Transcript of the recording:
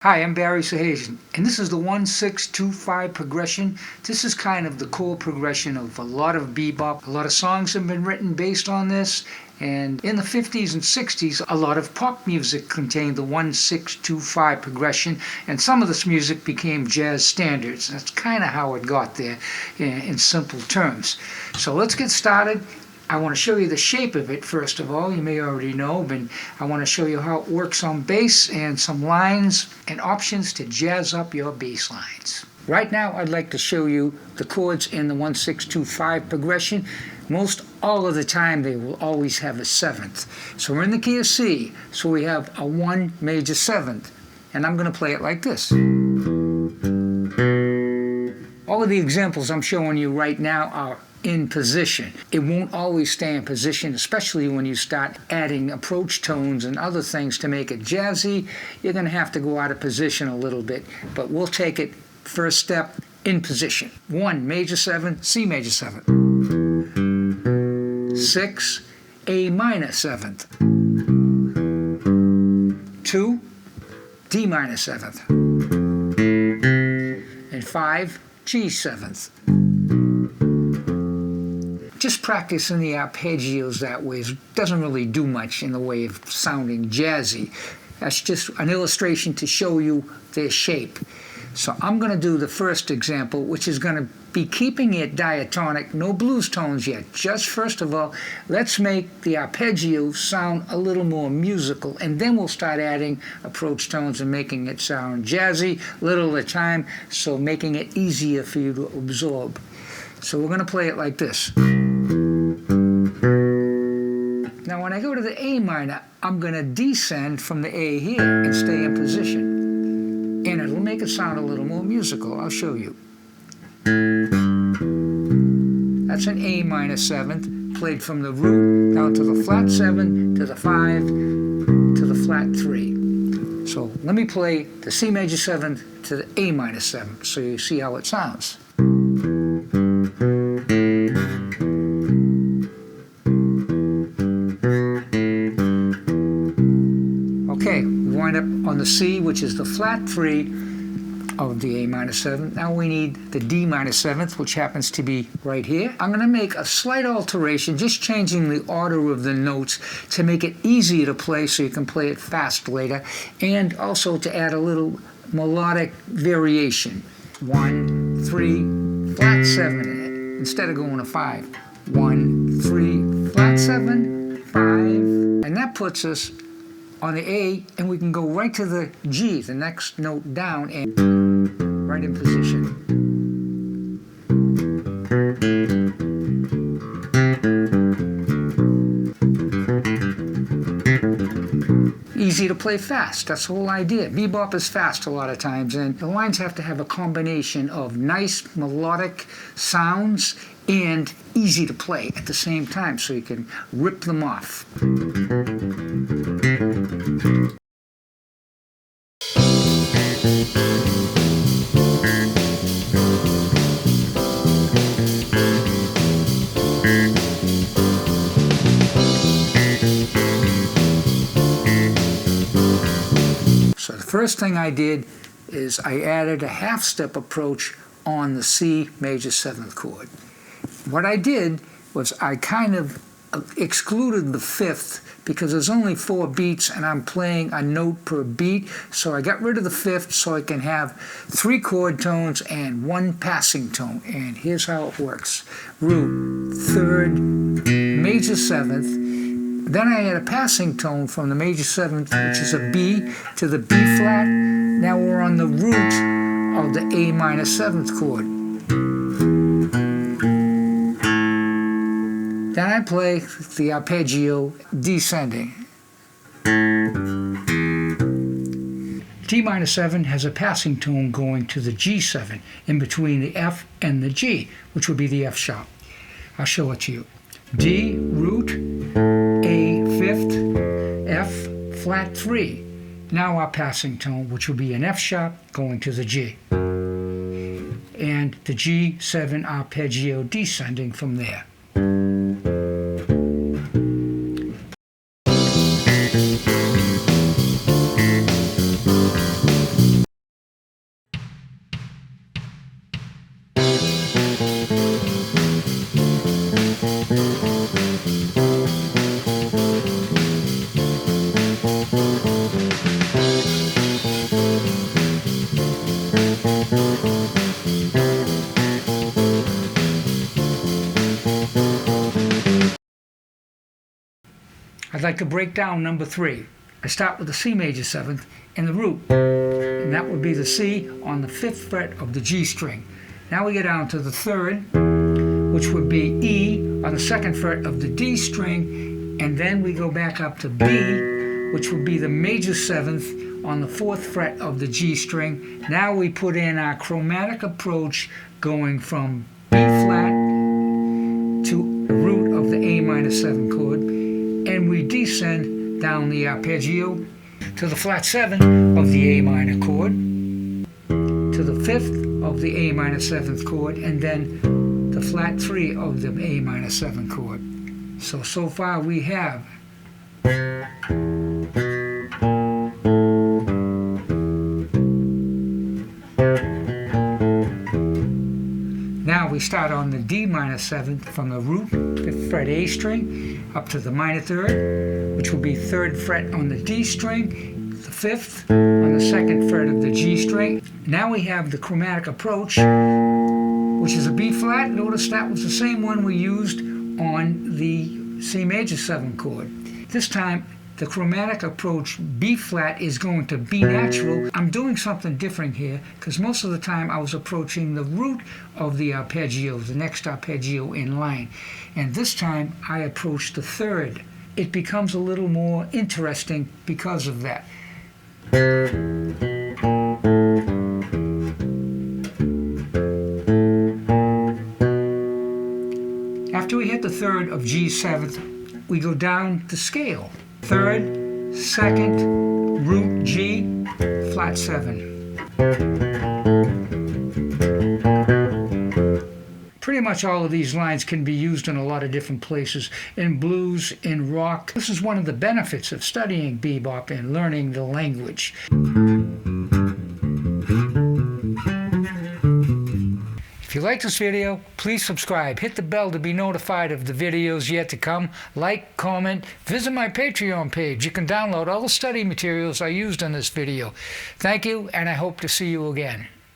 Hi, I'm Barry Sahazian, and this is the 1-6-2-5 progression. This is kind of the core progression of a lot of bebop. A lot of songs have been written based on this, and in the 50s and 60s, a lot of pop music contained the 1-6-2-5 progression, and some of this music became jazz standards. That's kind of how it got there in simple terms. So let's get started. I want to show you the shape of it first of all. You may already know, but I want to show you how it works on bass and some lines and options to jazz up your bass lines. Right now I'd like to show you the chords in the 1-6-2-5 progression. Most all of the time they will always have a seventh. So we're in the key of C, so we have a 1 major seventh, and I'm going to play it like this. All of the examples I'm showing you right now are in position. It won't always stay in position, especially when you start adding approach tones and other things to make it jazzy. You're going to have to go out of position a little bit, but we'll take it first step in position. 1 major 7, C major 7. 6, A minor 7th. 2, D minor 7th. And 5, G 7th. Just practicing the arpeggios that way doesn't really do much in the way of sounding jazzy. That's just an illustration to show you their shape. So I'm going to do the first example, which is going to be keeping it diatonic, no blues tones yet. Just first of all, let's make the arpeggio sound a little more musical, and then we'll start adding approach tones and making it sound jazzy, little at a time, so making it easier for you to absorb. So we're going to play it like this. Now when I go to the A minor, I'm going to descend from the A here and stay in position. And it'll make it sound a little more musical. I'll show you. That's an A minor 7th, played from the root down to the flat 7, to the 5, to the flat 3. So let me play the C major 7th to the A minor 7th so you see how it sounds. Okay, we wind up on the C, which is the flat 3 of the A minor 7. Now we need the D minor 7th, which happens to be right here. I'm going to make a slight alteration, just changing the order of the notes to make it easier to play so you can play it fast later, and also to add a little melodic variation. 1, 3, flat 7, instead of going to 5. 1, 3, flat 7, 5, and that puts us on the A, and we can go right to the G, the next note down, and right in position. Easy to play fast, that's the whole idea. Bebop is fast a lot of times, and the lines have to have a combination of nice melodic sounds and easy to play at the same time, so you can rip them off. So the first thing I did is I added a half-step approach on the C major 7th chord. What I did was I kind of excluded the 5th because there's only 4 beats and I'm playing a note per beat, so I got rid of the 5th so I can have 3 chord tones and 1 passing tone. And here's how it works. Root, 3rd, major 7th, then I add a passing tone from the major 7th, which is a B, to the B flat. Now we're on the root of the A minor 7th chord. Then I play the arpeggio descending. D minor 7 has a passing tone going to the G7 in between the F and the G, which would be the F sharp. I'll show it to you. D, root, A, 5th, F, flat 3. Now our passing tone, which will be an F sharp going to the G. And the G7 arpeggio descending from there. I'd like to break down number 3. I start with the C major 7th and the root, and that would be the C on the 5th fret of the G string. Now we get down to the 3rd, which would be E on the 2nd fret of the D string, and then we go back up to B, which would be the major 7th on the 4th fret of the G string. Now we put in our chromatic approach going from B flat to the root of the A minor 7 chord, and we descend down the arpeggio to the flat 7 of the A minor chord, to the 5th of the A minor 7th chord, and then the flat 3 of the A minor 7 chord. So far we have Now we start on the D minor 7th from the root, 5th fret A string, up to the minor 3rd, which will be 3rd fret on the D string, the 5th on the 2nd fret of the G string. Now we have the chromatic approach, which is a B flat. Notice that was the same one we used on the C major 7 chord. This time the chromatic approach B flat is going to B natural. I'm doing something different here because most of the time I was approaching the root of the arpeggio, the next arpeggio in line. And this time I approach the 3rd. It becomes a little more interesting because of that. After we hit the 3rd of G 7th, we go down the scale. 3rd, 2nd, root G, flat 7. Pretty much all of these lines can be used in a lot of different places, in blues, in rock. This is one of the benefits of studying bebop and learning the language. If you like this video, please subscribe. Hit the bell to be notified of the videos yet to come. Like, comment, visit my Patreon page. You can download all the study materials I used in this video. Thank you, and I hope to see you again.